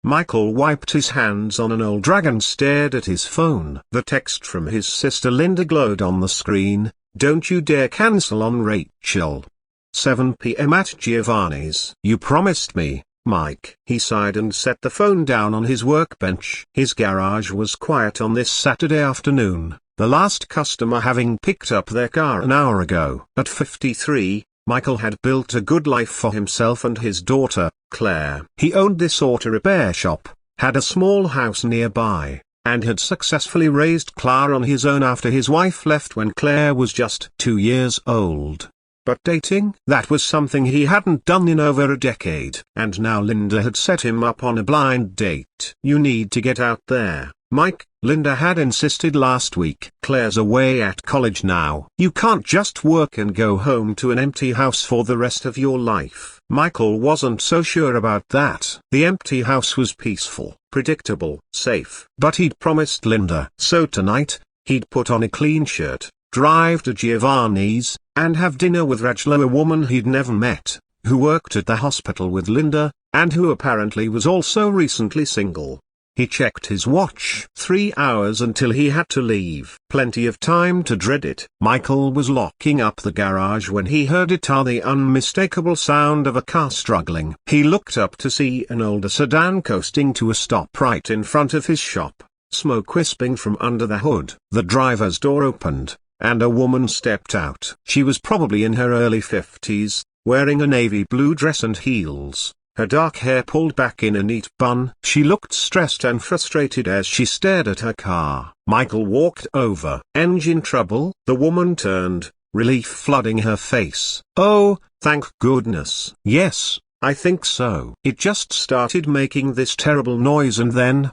Michael wiped his hands on an old rag and stared at his phone. The text from his sister Linda glowed on the screen. "Don't you dare cancel on Rachel. 7 p.m. at Giovanni's. You promised me, Mike." He sighed and set the phone down on his workbench. His garage was quiet on this Saturday afternoon, the last customer having picked up their car an hour ago. At 53, Michael had built a good life for himself and his daughter, Claire. He owned this auto repair shop, had a small house nearby, and had successfully raised Claire on his own after his wife left when Claire was just 2 years old. But dating? That was something he hadn't done in over a decade. And now Linda had set him up on a blind date. "You need to get out there, Mike," Linda had insisted last week. "Claire's away at college now. You can't just work and go home to an empty house for the rest of your life." Michael wasn't so sure about that. The empty house was peaceful, predictable, safe. But he'd promised Linda. So tonight, he'd put on a clean shirt, drive to Giovanni's, and have dinner with Rachel, a woman he'd never met, who worked at the hospital with Linda, and who apparently was also recently single. He checked his watch. 3 hours until he had to leave. Plenty of time to dread it. Michael was locking up the garage when he heard the unmistakable sound of a car struggling. He looked up to see an older sedan coasting to a stop right in front of his shop, smoke wisping from under the hood. The driver's door opened, and a woman stepped out. She was probably in her early 50s, wearing a navy blue dress and heels, her dark hair pulled back in a neat bun. She looked stressed and frustrated as she stared at her car. Michael walked over. "Engine trouble?" The woman turned, relief flooding her face. "Oh, thank goodness." "Yes, I think so. It just started making this terrible noise and then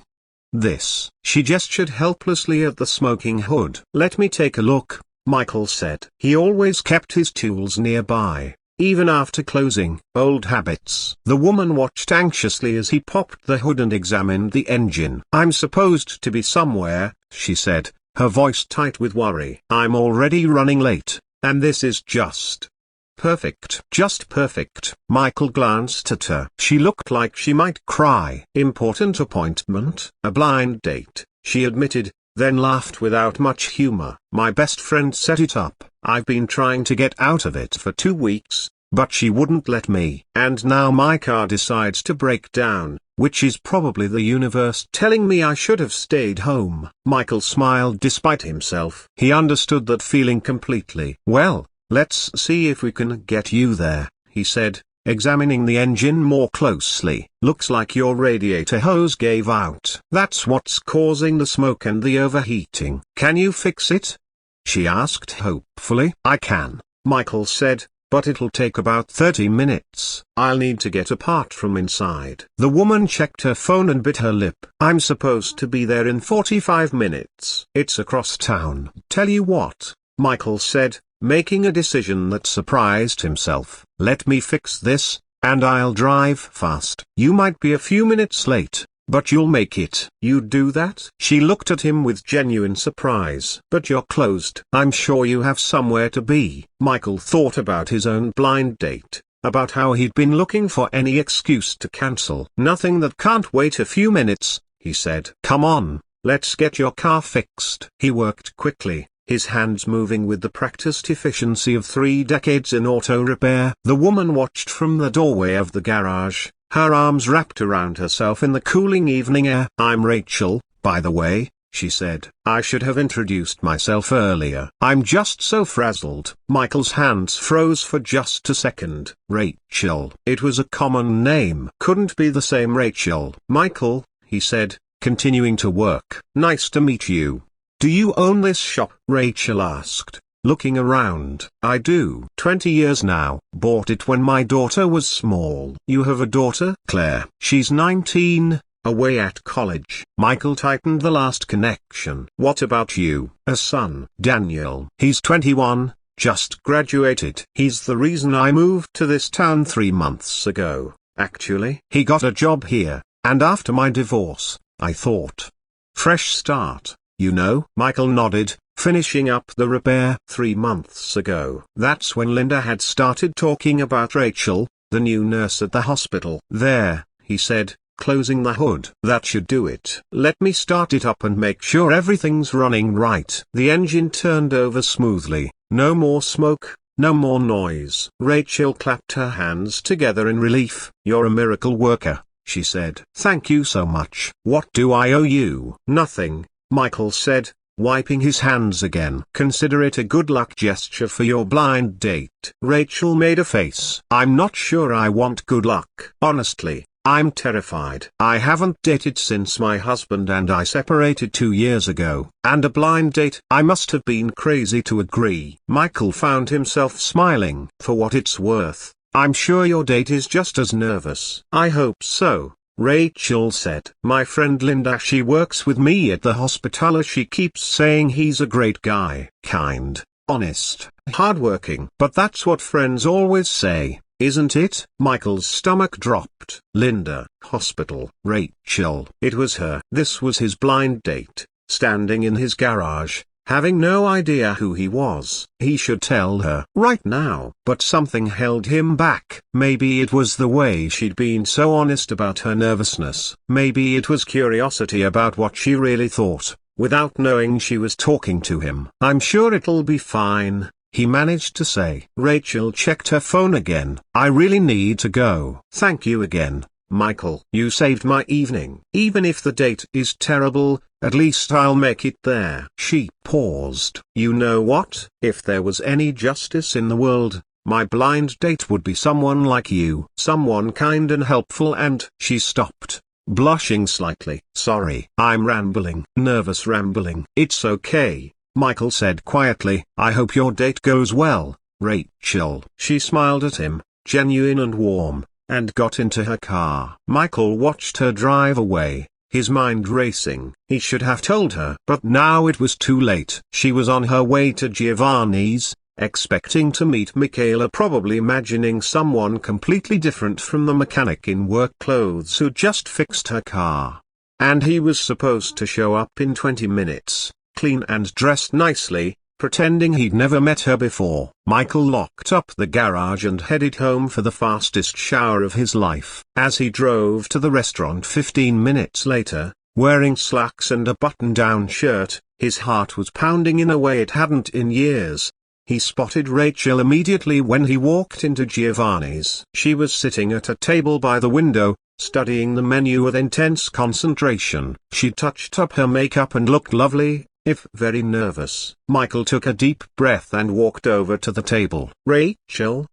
this." She gestured helplessly at the smoking hood. "Let me take a look," Michael said. He always kept his tools nearby, even after closing. Old habits. The woman watched anxiously as he popped the hood and examined the engine. "I'm supposed to be somewhere," she said, her voice tight with worry. "I'm already running late, and this is just perfect." Just perfect. Michael glanced at her. She looked like she might cry. "Important appointment?" "A blind date," she admitted, then laughed without much humor. "My best friend set it up. I've been trying to get out of it for 2 weeks, but she wouldn't let me. And now my car decides to break down, which is probably the universe telling me I should have stayed home." Michael smiled despite himself. He understood that feeling completely. "Well, let's see if we can get you there," he said, examining the engine more closely. "Looks like your radiator hose gave out. That's what's causing the smoke and the overheating. Can you fix it?" she asked hopefully. "I can," Michael said, "but it'll take about 30 minutes. I'll need to get a part from inside." The woman checked her phone and bit her lip. "I'm supposed to be there in 45 minutes. It's across town." "Tell you what," Michael said, making a decision that surprised himself. "Let me fix this, and I'll drive fast. You might be a few minutes late, but you'll make it." "You'd do that?" She looked at him with genuine surprise. "But you're closed." "I'm sure you have somewhere to be." Michael thought about his own blind date, about how he'd been looking for any excuse to cancel. "Nothing that can't wait a few minutes," he said. "Come on, let's get your car fixed." He worked quickly, his hands moving with the practiced efficiency of 3 decades in auto repair. The woman watched from the doorway of the garage, her arms wrapped around herself in the cooling evening air. "I'm Rachel, by the way," she said. "I should have introduced myself earlier. I'm just so frazzled." Michael's hands froze for just a second. Rachel. It was a common name. Couldn't be the same Rachel. "Michael," he said, continuing to work. "Nice to meet you. Do you own this shop?" Rachel asked, looking around. "I do. 20 years now. Bought it when my daughter was small." "You have a daughter?" "Claire. She's 19, away at college." Michael tightened the last connection. "What about you?" "A son, Daniel. He's 21, just graduated." "He's the reason I moved to this town 3 months ago, actually. He got a job here, and after my divorce, I thought, fresh start. You know?" Michael nodded, finishing up the repair. 3 months ago. That's when Linda had started talking about Rachel, the new nurse at the hospital. "There," he said, closing the hood. That should do it. Let me start it up and make sure everything's running right. The engine turned over smoothly. No more smoke, no more noise. Rachel clapped her hands together in relief. "You're a miracle worker," she said. "Thank you so much." "What do I owe you?" "Nothing," Michael said, wiping his hands again. "Consider it a good luck gesture for your blind date." Rachel made a face. "I'm not sure I want good luck. Honestly, I'm terrified. I haven't dated since my husband and I separated 2 years ago. And a blind date? I must have been crazy to agree." Michael found himself smiling. "For what it's worth, I'm sure your date is just as nervous." "I hope so," Rachel said. "My friend Linda, she works with me at the hospital. She keeps saying he's a great guy. Kind, honest, hardworking. But that's what friends always say, isn't it?" Michael's stomach dropped. Linda, hospital, Rachel. It was her. This was his blind date, standing in his garage, having no idea who he was. He should tell her right now. But something held him back. Maybe it was the way she'd been so honest about her nervousness. Maybe it was curiosity about what she really thought, without knowing she was talking to him. "I'm sure it'll be fine," he managed to say. Rachel checked her phone again. "I really need to go." "Thank you again, Michael. You saved my evening. Even if the date is terrible, at least I'll make it there." She paused. "You know what? If there was any justice in the world, my blind date would be someone like you. Someone kind and helpful and—" She stopped, blushing slightly. "Sorry, I'm rambling." "Nervous rambling." "It's okay," Michael said quietly. "I hope your date goes well, Rachel." She smiled at him, genuine and warm, and got into her car. Michael watched her drive away, his mind racing. He should have told her. But now it was too late. She was on her way to Giovanni's, expecting to meet Michaela, probably imagining someone completely different from the mechanic in work clothes who just fixed her car. And he was supposed to show up in 20 minutes, clean and dressed nicely, pretending he'd never met her before. Michael locked up the garage and headed home for the fastest shower of his life. As he drove to the restaurant 15 minutes later, wearing slacks and a button-down shirt, his heart was pounding in a way it hadn't in years. He spotted Rachel immediately when he walked into Giovanni's. She was sitting at a table by the window, studying the menu with intense concentration. She touched up her makeup and looked lovely, if very nervous. Michael took a deep breath and walked over to the table. "Rachel?"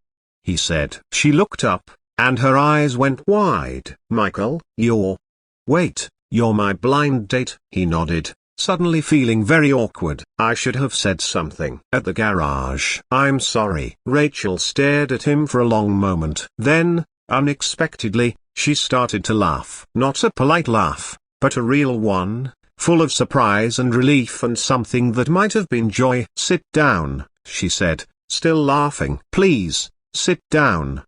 he said. She looked up, and her eyes went wide. "Michael, Wait, you're my blind date?" He nodded, suddenly feeling very awkward. "I should have said something at the garage." "I'm sorry." Rachel stared at him for a long moment. Then, unexpectedly, she started to laugh. Not a polite laugh, but a real one, full of surprise and relief and something that might have been joy. "Sit down," she said, still laughing. "Please, sit down."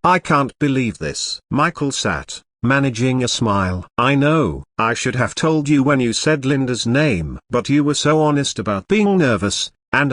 I can't believe this." Michael sat, managing a smile. "I know, I should have told you when you said Linda's name. But you were so honest about being nervous, and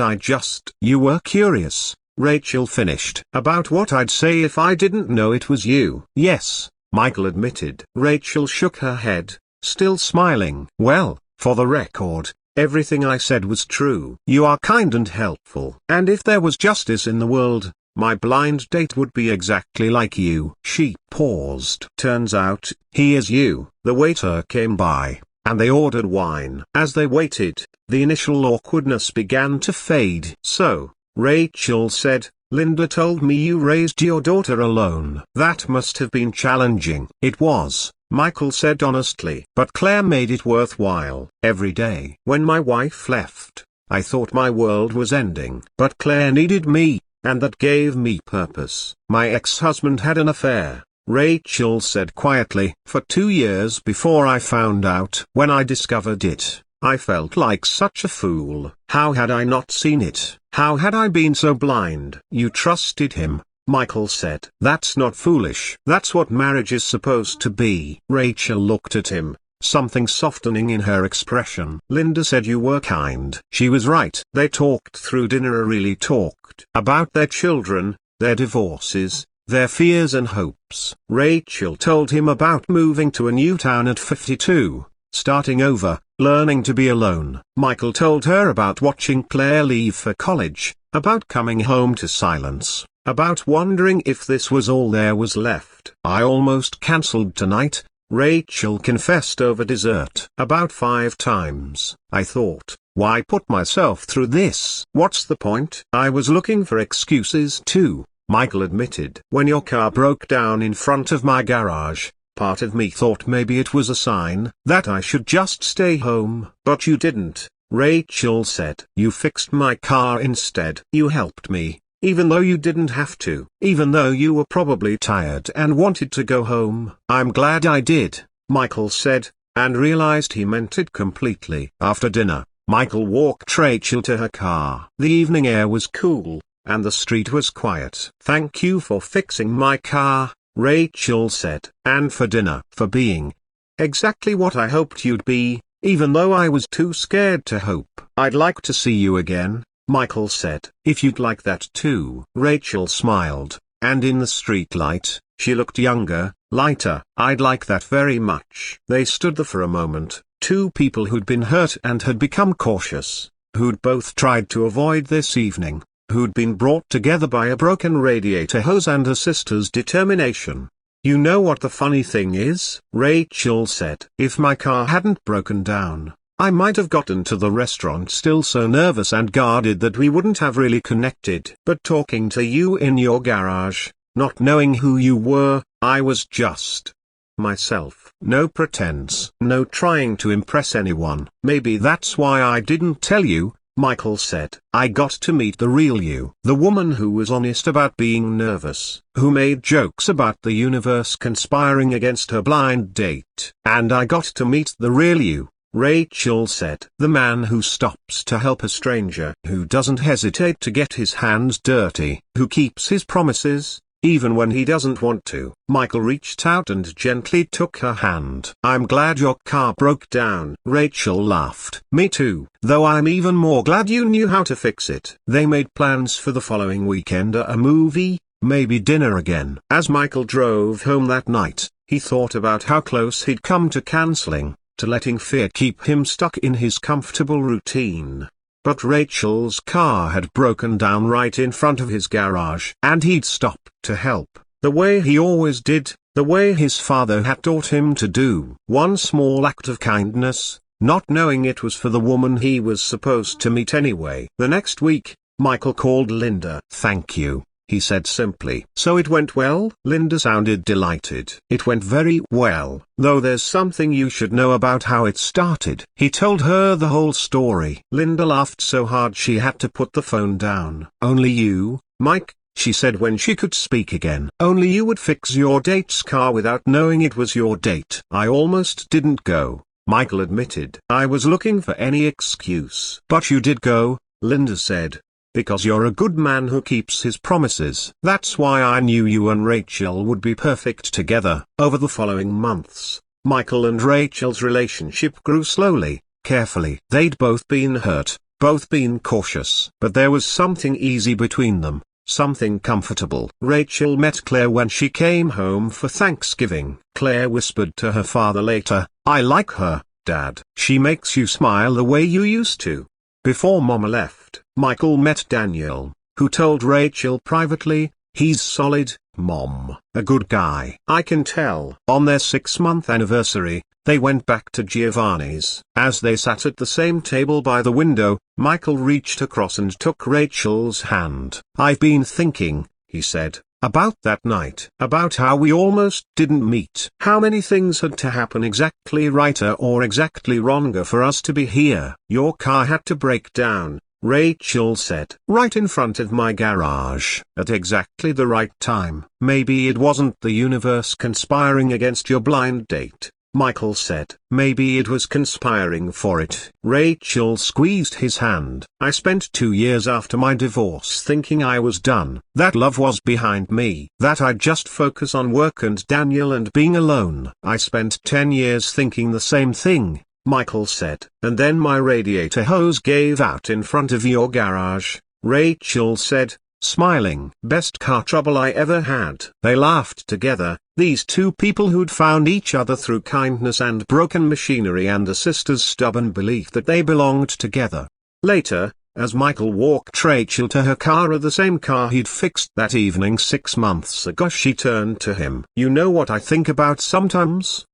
You were curious," Rachel finished. "About what I'd say if I didn't know it was you." "Yes," Michael admitted. Rachel shook her head, still smiling. "Well, for the record, everything I said was true. You are kind and helpful. And if there was justice in the world, my blind date would be exactly like you." She paused. "Turns out, he is you." The waiter came by, and they ordered wine. As they waited, the initial awkwardness began to fade. "So," Rachel said, "Linda told me you raised your daughter alone." "That must have been challenging." "It was," Michael said honestly. "But Claire made it worthwhile." "Every day when my wife left, I thought my world was ending. But Claire needed me, and that gave me purpose." "My ex-husband had an affair," Rachel said quietly, "for 2 years before I found out. When I discovered it, I felt like such a fool. How had I not seen it? How had I been so blind?" "You trusted him," Michael said. "That's not foolish. That's what marriage is supposed to be." Rachel looked at him, something softening in her expression. "Linda said you were kind." She was right. They talked through dinner, really talked about their children, their divorces, their fears and hopes. Rachel told him about moving to a new town at 52, starting over, learning to be alone. Michael told her about watching Claire leave for college, about coming home to silence, about wondering if this was all there was left. "I almost cancelled tonight," Rachel confessed over dessert. "About 5 times. I thought, why put myself through this? What's the point?" "I was looking for excuses too," Michael admitted. "When your car broke down in front of my garage, part of me thought maybe it was a sign that I should just stay home. But you didn't," Rachel said. "You fixed my car instead. You helped me, even though you didn't have to. Even though you were probably tired and wanted to go home." "I'm glad I did," Michael said, and realized he meant it completely. After dinner, Michael walked Rachel to her car. The evening air was cool, and the street was quiet. "Thank you for fixing my car," Rachel said. "And for dinner." "For being exactly what I hoped you'd be, even though I was too scared to hope." "I'd like to see you again," Michael said. "If you'd like that too." Rachel smiled, and in the streetlight, she looked younger, lighter. "I'd like that very much." They stood there for a moment, two people who'd been hurt and had become cautious, who'd both tried to avoid this evening, who'd been brought together by a broken radiator hose and a sister's determination. "You know what the funny thing is?" Rachel said. "If my car hadn't broken down, I might have gotten to the restaurant still so nervous and guarded that we wouldn't have really connected. But talking to you in your garage, not knowing who you were, I was just myself. No pretense. No trying to impress anyone." "Maybe that's why I didn't tell you," Michael said. "I got to meet the real you. The woman who was honest about being nervous, who made jokes about the universe conspiring against her blind date. And I got to meet the real you," Rachel said. "The man who stops to help a stranger, who doesn't hesitate to get his hands dirty, who keeps his promises, even when he doesn't want to." Michael reached out and gently took her hand. "I'm glad your car broke down." Rachel laughed. "Me too, though I'm even more glad you knew how to fix it." They made plans for the following weekend, a movie, maybe dinner again. As Michael drove home that night, he thought about how close he'd come to cancelling, to letting fear keep him stuck in his comfortable routine. But Rachel's car had broken down right in front of his garage, and he'd stopped to help, the way he always did, the way his father had taught him to do. One small act of kindness, not knowing it was for the woman he was supposed to meet anyway. The next week, Michael called Linda. "Thank you," he said simply. "So it went well?" Linda sounded delighted. "It went very well, though there's something you should know about how it started." He told her the whole story. Linda laughed so hard she had to put the phone down. "Only you, Mike," she said when she could speak again. "Only you would fix your date's car without knowing it was your date." "I almost didn't go," Michael admitted. "I was looking for any excuse." "But you did go," Linda said. "Because you're a good man who keeps his promises. That's why I knew you and Rachel would be perfect together." Over the following months, Michael and Rachel's relationship grew slowly, carefully. They'd both been hurt, both been cautious. But there was something easy between them, something comfortable. Rachel met Claire when she came home for Thanksgiving. Claire whispered to her father later, "I like her, Dad. She makes you smile the way you used to." Before Mama left, Michael met Daniel, who told Rachel privately, "He's solid, Mom. A good guy." "I can tell." On their 6-month anniversary, they went back to Giovanni's. As they sat at the same table by the window, Michael reached across and took Rachel's hand. "I've been thinking," he said, "about that night. About how we almost didn't meet. How many things had to happen exactly righter or exactly wronger for us to be here." "Your car had to break down," Rachel said, "right in front of my garage, at exactly the right time." "Maybe it wasn't the universe conspiring against your blind date," Michael said. "Maybe it was conspiring for it." Rachel squeezed his hand. "I spent 2 years after my divorce thinking I was done, that love was behind me, that I'd just focus on work and Daniel and being alone. I spent 10 years thinking the same thing," Michael said. "And then my radiator hose gave out in front of your garage," Rachel said. smiling. "Best car trouble I ever had." They laughed together, these two people who'd found each other through kindness and broken machinery and a sister's stubborn belief that they belonged together. Later, as Michael walked Rachel to her car, the same car he'd fixed that evening 6 months ago, she turned to him. "You know what I think about sometimes?"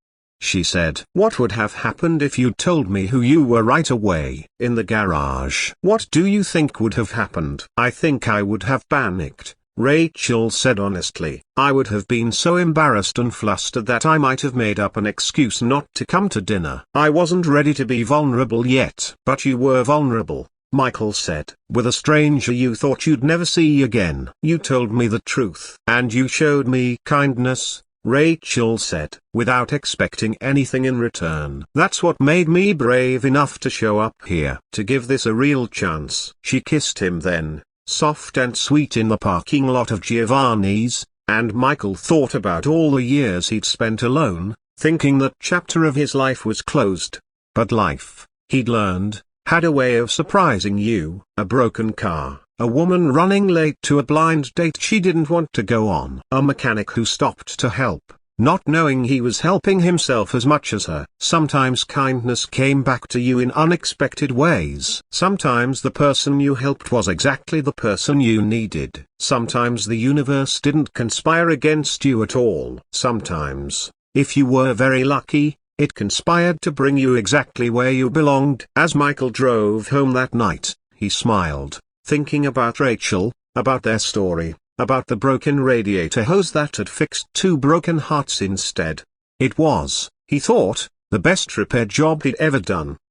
she said. "What would have happened if you'd told me who you were right away in the garage? What do you think would have happened?" "I think I would have panicked," Rachel said honestly. "I would have been so embarrassed and flustered that I might have made up an excuse not to come to dinner. I wasn't ready to be vulnerable yet." "But you were vulnerable," Michael said. "With a stranger you thought you'd never see again. You told me the truth. And you showed me kindness," Rachel said, "without expecting anything in return. That's what made me brave enough to show up here, to give this a real chance." She kissed him then, soft and sweet, in the parking lot of Giovanni's, and Michael thought about all the years he'd spent alone, thinking that chapter of his life was closed. But life, he'd learned, had a way of surprising you. A broken car, a woman running late to a blind date she didn't want to go on, a mechanic who stopped to help, not knowing he was helping himself as much as her. Sometimes kindness came back to you in unexpected ways. Sometimes the person you helped was exactly the person you needed. Sometimes the universe didn't conspire against you at all. Sometimes, if you were very lucky, it conspired to bring you exactly where you belonged. As Michael drove home that night, he smiled, thinking about Rachel, about their story, about the broken radiator hose that had fixed 2 broken hearts instead. It was, he thought, the best repair job he'd ever done.